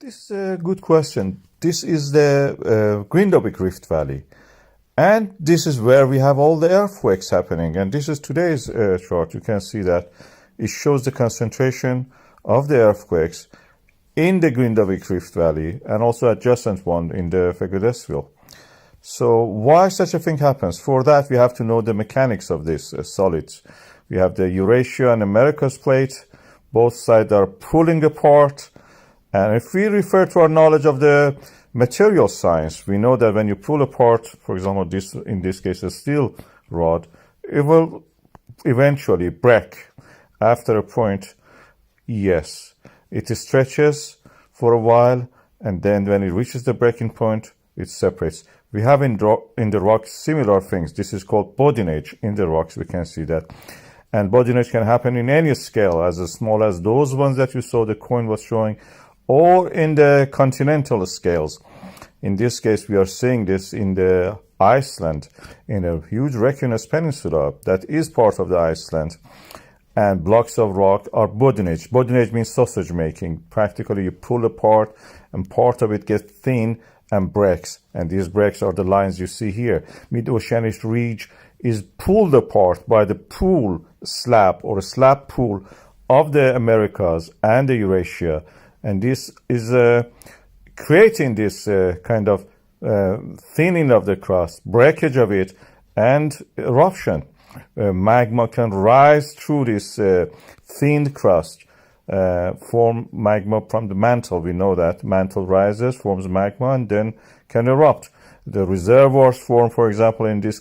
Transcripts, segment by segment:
This is a good question. This is the Grindavík Rift Valley. And this is where we have all the earthquakes happening. And this is today's chart. You can see that it shows the concentration of the earthquakes in the Grindavík Rift Valley and also adjacent one in the Tensile. So why such a thing happens? For that, we have to know the mechanics of these solids. We have the Eurasia and Americas plate. Both sides are pulling apart. And if we refer to our knowledge of the material science, we know that when you pull apart, for example, this, in this case, a steel rod, it will eventually break after a point. Yes, it stretches for a while, and then when it reaches the breaking point, it separates. We have in the rocks similar things. This is called Boudinage in the rocks. We can see that. And Boudinage can happen in any scale, as small as those ones that you saw the coin was showing, or in the continental scales. In this case, we are seeing this in the Iceland, in a huge recognize peninsula that is part of the Iceland. And blocks of rock are Boudinage. Boudinage means sausage making. Practically, you pull apart and part of it gets thin and breaks. And these breaks are the lines you see here. Mid-oceanic ridge is pulled apart by the pool slab or a slab pool of the Americas and the Eurasia. And this is creating this kind of thinning of the crust, breakage of it, and eruption. Magma can rise through this thinned crust, form magma from the mantle. We know that mantle rises, forms magma, and then can erupt. The reservoirs form, for example, in this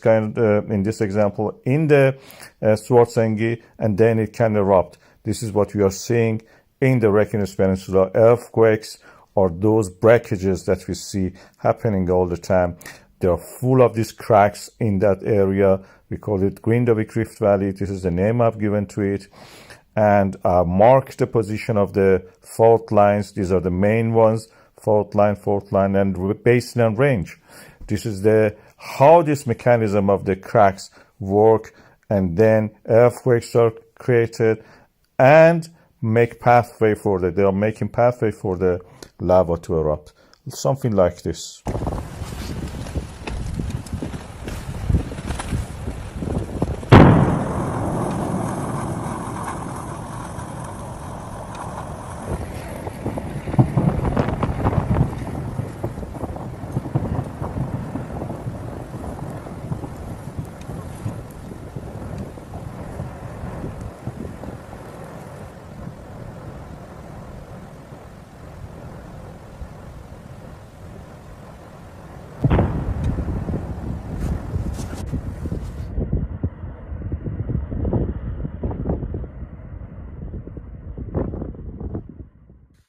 example, in the Svartsengi, and then it can erupt. This is what we are seeing in the Reykjanes Peninsula. Earthquakes are those breakages that we see happening all the time. They are full of these cracks in that area. We call it Grindavík Rift Valley. This is the name I've given to it. And mark the position of the fault lines. These are the main ones: fault line, and basin and range. This is how this mechanism of the cracks work, and then earthquakes are created and make pathway for they are making pathway for the lava to erupt. Something like this.